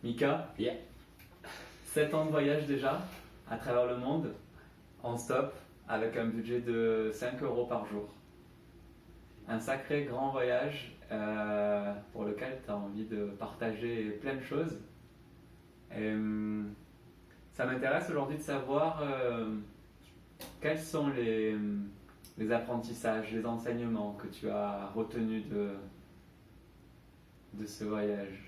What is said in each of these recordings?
Mika, Yeah. 7 ans de voyage déjà à travers le monde, en stop, avec un budget de 5 euros par jour. Un sacré grand voyage pour lequel tu as envie de partager plein de choses. Et, ça m'intéresse aujourd'hui de savoir quels sont les apprentissages, les enseignements que tu as retenus de ce voyage.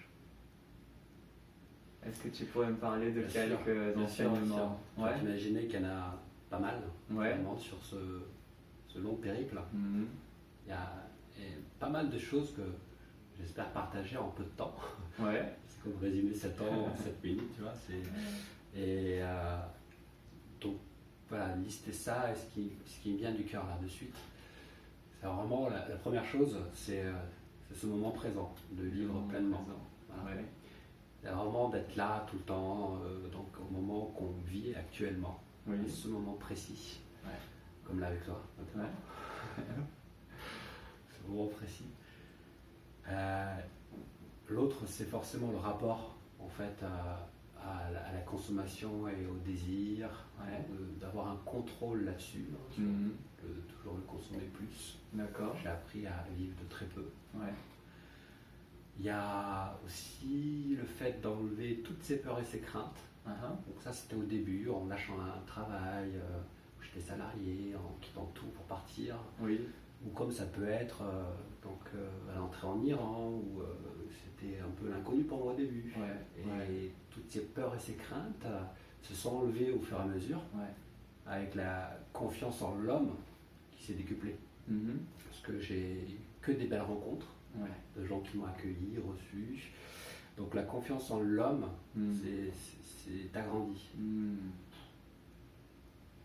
Est-ce que tu pourrais me parler de quelques enseignements? Ouais. Imaginez qu'il y en a pas mal vraiment, sur ce long périple. Mhm. Il y a pas mal de choses que j'espère partager en peu de temps. Ouais. C'est comme résumer 7 ans en 7 minutes, tu vois. Et donc voilà, lister ça et ce qui me vient du cœur là de suite. C'est vraiment la première chose, c'est ce moment présent, de vivre pleinement. Voilà. Ouais. C'est vraiment d'être là tout le temps, donc au moment qu'on vit actuellement, Oui. ce moment précis, Ouais. comme là avec toi maintenant. Ouais. Ce moment précis. L'autre, c'est forcément le rapport en fait à la consommation et au désir, Ouais. d'avoir un contrôle là-dessus, sur toujours le consommer plus. D'accord. J'ai appris à vivre de très peu. Ouais. Il y a aussi le fait d'enlever toutes ses peurs et ses craintes. Donc ça, c'était au début, en lâchant un travail, où j'étais salarié, en quittant tout pour partir. Oui. Ou comme ça peut être à l'entrée en Iran, où c'était un peu l'inconnu pour moi au début. Ouais. Et toutes ces peurs et ces craintes se sont enlevées au fur et à mesure, avec la confiance en l'homme qui s'est décuplée. Parce que j'ai eu que des belles rencontres, de gens qui m'ont accueilli, reçu. Donc la confiance en l'homme c'est agrandi.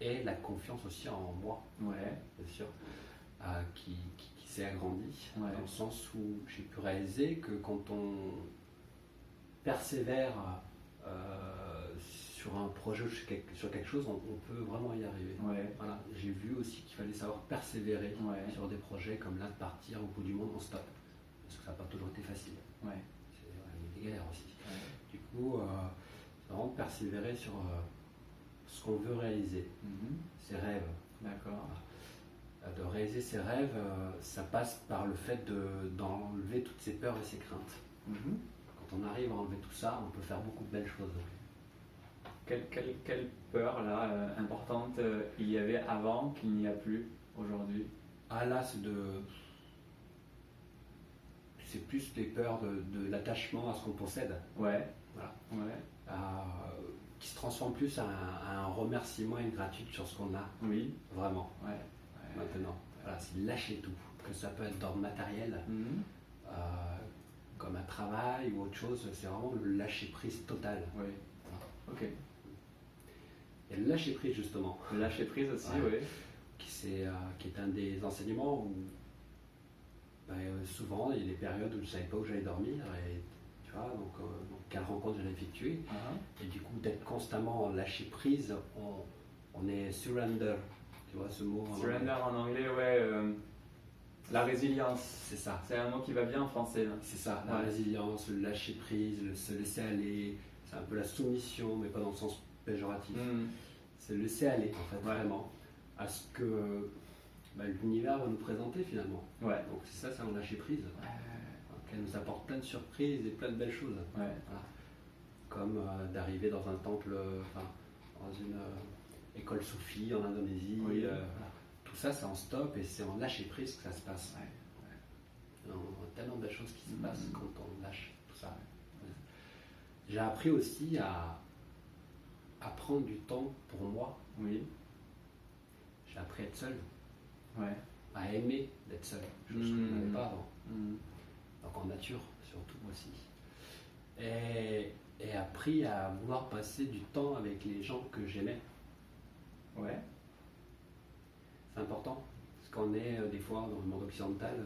Et la confiance aussi en moi, bien sûr, qui s'est agrandie, dans le sens où j'ai pu réaliser que quand on persévère sur un projet, sur quelque chose, on peut vraiment y arriver. Voilà. J'ai vu aussi qu'il fallait savoir persévérer sur des projets comme là, de partir au bout du monde en stop. Parce que ça n'a pas toujours été facile. Il y a eu des galères aussi. Du coup, c'est vraiment de persévérer sur ce qu'on veut réaliser, ses rêves. D'accord. De réaliser ses rêves, ça passe par le fait d'enlever toutes ses peurs et ses craintes. Quand on arrive à enlever tout ça, on peut faire beaucoup de belles choses. Quelle peur là, importante il y avait avant qu'il n'y a plus aujourd'hui? Ah là, c'est plus les peurs de l'attachement à ce qu'on possède. Voilà. Qui se transforme plus à un remerciement et une gratitude sur ce qu'on a. Oui. Vraiment. Maintenant. Voilà, c'est lâcher tout. Que ça peut être d'ordre matériel, comme un travail ou autre chose. C'est vraiment le lâcher prise total. Oui. Ok. Et le lâcher prise justement. Le lâcher prise aussi, qui est un des enseignements où souvent il y a des périodes où je ne savais pas où j'allais dormir et tu vois, donc quelle rencontre j'allais effectuer. Et du coup d'être constamment en lâcher prise, on est surrender, tu vois ce mot surrender en anglais, la résilience. C'est ça. C'est un mot qui va bien en français. Là. C'est ça, la résilience, le lâcher prise, le se laisser aller, c'est un peu la soumission, mais pas dans le sens péjoratif. C'est le laisser aller en fait, vraiment, à ce que l'univers va nous présenter finalement. Donc c'est ça, c'est un lâcher prise. Elle nous apporte plein de surprises et plein de belles choses. Voilà. Comme d'arriver dans un temple, dans une école soufie en Indonésie. Tout ça, c'est en stop et c'est en lâcher prise que ça se passe. Il y a tellement de belles choses qui se passent quand on lâche tout ça. J'ai appris aussi à prendre du temps pour moi. J'ai appris à être seul. À aimer d'être seul. Chose que je n'avais pas avant. Donc en nature surtout aussi. Et appris à vouloir passer du temps avec les gens que j'aimais. C'est important, parce qu'on est des fois dans le monde occidental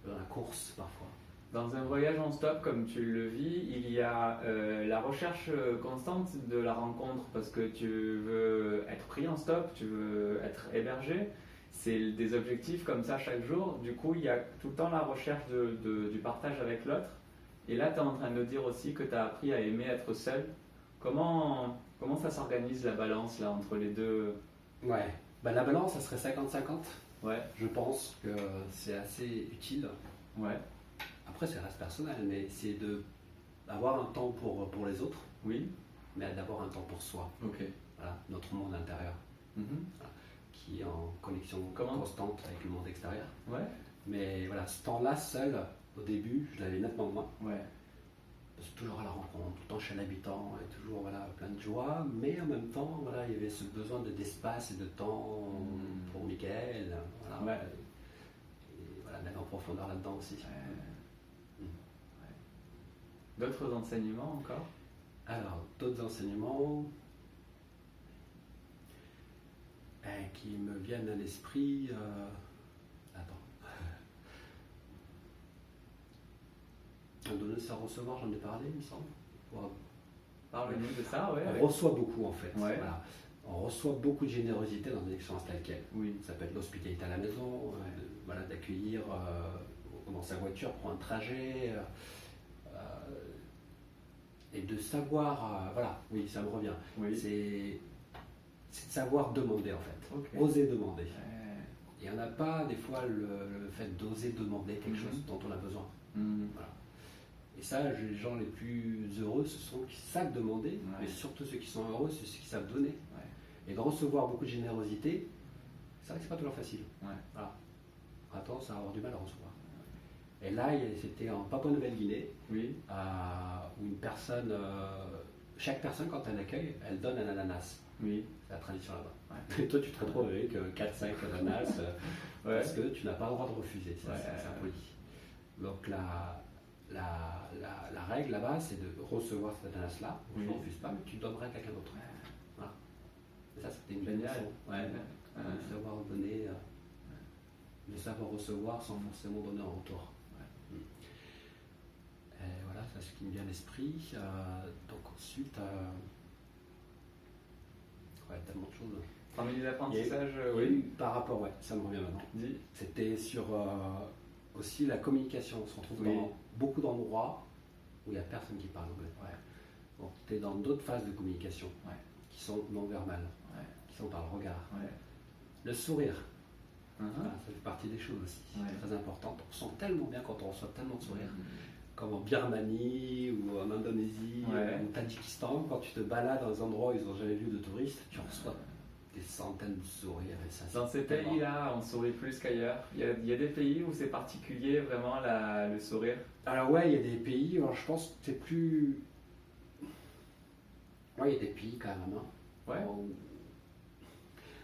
dans la course parfois. Dans un voyage en stop comme tu le vis, il y a la recherche constante de la rencontre parce que tu veux être pris en stop, tu veux être hébergé. C'est des objectifs comme ça chaque jour. Du coup, il y a tout le temps la recherche du partage avec l'autre. Et là, tu es en train de dire aussi que tu as appris à aimer être seul. Comment ça s'organise la balance là entre les deux? Ouais, la balance, ça serait 50-50. Ouais. Je pense que c'est assez utile. Ouais. Après, ça reste personnel, mais c'est d'avoir un temps pour les autres. Oui. Mais d'avoir un temps pour soi. Ok. Voilà, notre monde intérieur. Voilà, qui est en connexion constante avec le monde extérieur. Ouais. Mais voilà, ce temps-là seul, au début, je l'avais nettement moins. Ouais. Parce que toujours à la rencontre, tout le temps chez l'habitant, et toujours plein de joie, mais en même temps, voilà, il y avait ce besoin d'espace et de temps pour Michael. Voilà, ouais. Et voilà, d'aller en profondeur là-dedans aussi. Ouais. D'autres enseignements encore? Alors, d'autres enseignements qui me viennent à l'esprit. Donner sans recevoir, j'en ai parlé, il me semble. Parle-nous de ça, ouais. On reçoit beaucoup en fait. Ouais. Voilà. On reçoit beaucoup de générosité dans une expérience telle quelle. Oui. Ça peut être l'hospitalité à la maison, voilà, d'accueillir dans sa voiture pour un trajet, et de savoir, voilà, oui, ça me revient. Oui. C'est de savoir demander en fait. Okay. Oser demander. Et on n'a pas des fois le fait d'oser demander quelque chose dont on a besoin. Voilà. Et ça, les gens les plus heureux, ce sont ceux qui savent demander, mais surtout ceux qui sont heureux, c'est ceux qui savent donner. Et de recevoir beaucoup de générosité, c'est vrai que c'est pas toujours facile. Voilà. On a tendance à avoir du mal à recevoir. Et là, c'était en Papouasie-Nouvelle-Guinée, où une personne, chaque personne, quand elle accueille, elle donne un ananas. Oui. C'est la tradition là-bas. Et toi, tu te retrouves avec 4-5 ananas parce que tu n'as pas le droit de refuser. C'est impoli. Donc la règle là-bas, c'est de recevoir cet ananas-là. Je ne refuse pas, mais tu donneras à quelqu'un d'autre. Voilà. Et ça, c'était une belle leçon. De savoir donner, de savoir recevoir sans forcément donner en retour. Et voilà, c'est ce qui me vient à l'esprit. Donc ensuite, tellement de choses. Parmi les apprentissages, par rapport, ça me revient maintenant. C'était sur aussi la communication. On se retrouve dans beaucoup d'endroits où il n'y a personne qui parle anglais. Donc tu es dans d'autres phases de communication qui sont non verbales, qui sont par le regard. Le sourire, ça fait partie des choses aussi, très importantes. On sent tellement bien quand on reçoit tellement de sourires. Comme en Birmanie ou en Indonésie ou au Tadjikistan, quand tu te balades dans des endroits où ils n'ont jamais vu de touristes, tu reçois des centaines de sourires. Et ça, dans ces pays-là, on sourit plus qu'ailleurs. Il y a des pays où c'est particulier vraiment le sourire. Alors il y a des pays, alors je pense que c'est plus... il y a des pays quand même.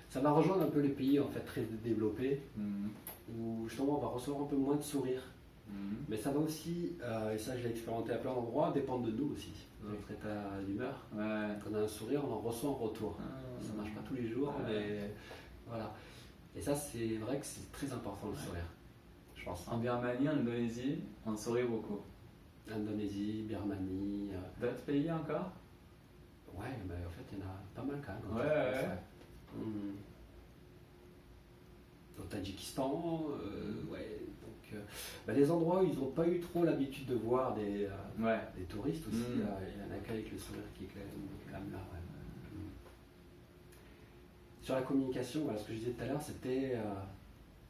Ça va rejoindre un peu les pays en fait très développés, où justement on va recevoir un peu moins de sourires. Mais ça va aussi, et ça je l'ai expérimenté à plein d'endroits, dépendre de nous aussi, de notre état d'humeur. Quand on a un sourire, on en reçoit en retour. Ça ne marche pas tous les jours, mais voilà. Et ça, c'est vrai que c'est très important le sourire, je pense. En Birmanie, en Indonésie, on sourit beaucoup. Indonésie, Birmanie. D'autres pays encore? Ouais, mais en fait, il y en a pas mal quand même. Au Tadjikistan, les endroits où ils n'ont pas eu trop l'habitude de voir des touristes aussi, il y a un accueil avec le sourire qui est quand même là. Sur la communication, ce que je disais tout à l'heure, c'était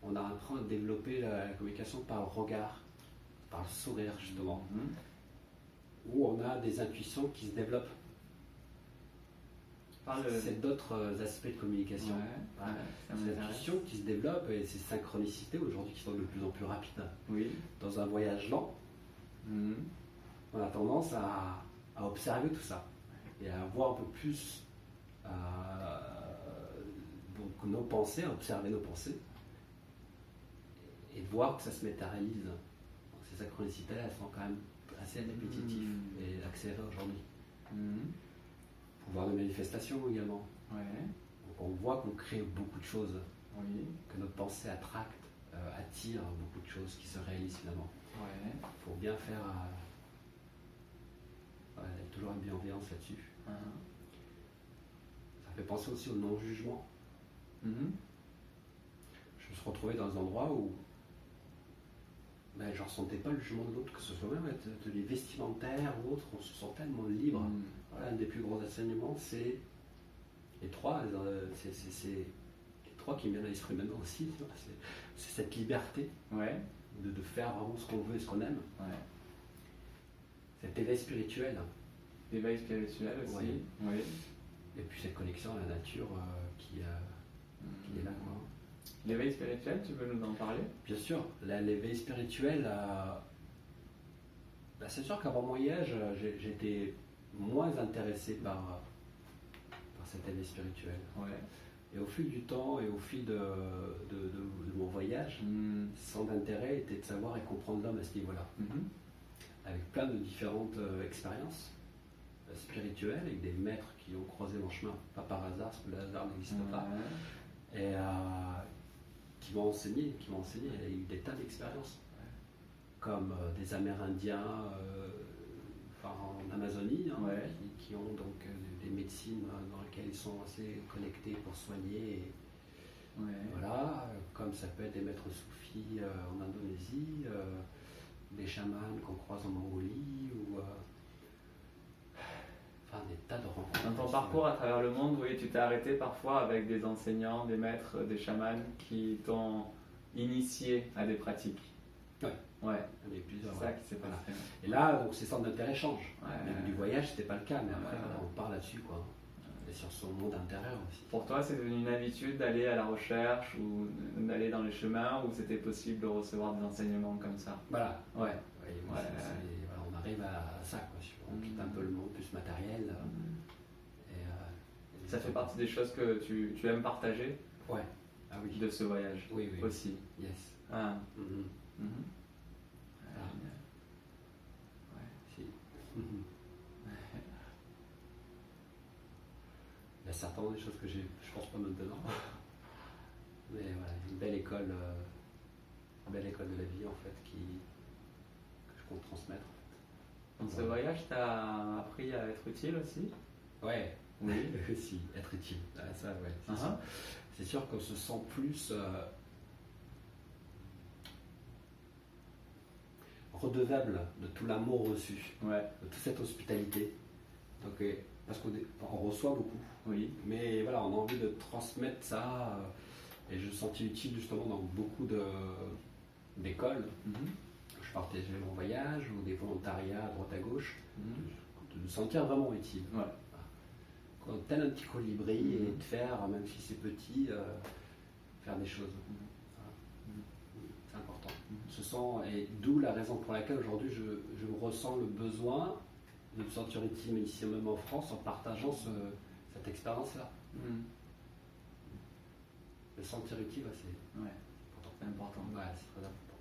on a appris à développer la communication par le regard, par le sourire justement, où on a des intuitions qui se développent. C'est d'autres aspects de communication. Ces intuitions qui se développent et ces synchronicités aujourd'hui qui sont de plus en plus rapides. Dans un voyage lent, on a tendance à observer tout ça et à voir un peu plus donc nos pensées, à observer nos pensées et de voir que ça se matérialise. Donc ces synchronicités elles sont quand même assez répétitives et accélérées aujourd'hui. Pouvoir de manifestation également. Donc on voit qu'on crée beaucoup de choses, que notre pensée attire beaucoup de choses qui se réalisent finalement. Il faut bien faire, toujours une bienveillance là-dessus. Ça fait penser aussi au non-jugement. Je me suis retrouvé dans un endroit où ben, je ne ressentais pas le jugement de l'autre, que ce soit même atelier vestimentaire ou autre, on se sent tellement libre. Voilà, un des plus gros enseignements, c'est les trois, c'est les trois qui me viennent à l'esprit maintenant aussi, c'est cette liberté de faire vraiment ce qu'on veut et ce qu'on aime. Cet éveil spirituel. L'éveil spirituel aussi. Oui. Et puis cette connexion à la nature qui est là. Quoi. L'éveil spirituel, tu veux nous en parler? Bien sûr, l'éveil spirituel, c'est sûr qu'avant mon voyage, j'étais moins intéressé par cet éveil spirituel. Et au fil du temps et au fil de mon voyage, son intérêt était de savoir et comprendre l'homme à ce niveau-là. Avec plein de différentes expériences spirituelles, avec des maîtres qui ont croisé mon chemin, pas par hasard, parce que le hasard n'existe pas, et qui m'ont enseigné. Il y a eu des tas d'expériences, comme des Amérindiens en Amazonie, qui ont donc des médecines dans lesquelles ils sont assez connectés pour soigner. Voilà, comme ça peut être des maîtres soufis en Indonésie, des chamans qu'on croise en Mongolie, ou des tas de rencontres. Dans ton parcours à travers le monde, oui, tu t'es arrêté parfois avec des enseignants, des maîtres, des chamans qui t'ont initié à des pratiques. C'est ça qui s'est passé. Et là, donc, ces centres d'intérêt changent. Du voyage, c'était pas le cas, mais après, on parle là-dessus, quoi. Et sur son monde intérieur aussi. Pour toi, c'est devenu une habitude d'aller à la recherche ou d'aller dans les chemins où c'était possible de recevoir des enseignements comme ça? Voilà. On arrive à ça, quoi. On quitte un peu le monde plus matériel. Ça fait partie des choses que tu aimes partager? De ce voyage? Oui. Aussi. Yes. Il y a certainement des choses que je pense pas maintenant. Mais voilà, une belle école de la vie en fait que je compte transmettre. Dans ce voyage, tu as appris à être utile aussi? Oui, aussi, être utile. C'est sûr qu'on se sent plus redevable de tout l'amour reçu, de toute cette hospitalité. Donc, parce qu'on reçoit beaucoup, mais voilà, on a envie de transmettre ça. Et je me sentais utile justement dans beaucoup d'écoles. Je partageais mon voyage ou des volontariats à droite à gauche, de me sentir vraiment utile. Tel un petit colibri et de faire, même si c'est petit, faire des choses. C'est important. Et d'où la raison pour laquelle aujourd'hui je ressens le besoin de me sentir utile ici même en France en partageant cette expérience-là. Me sentir utile, c'est important. C'est très important.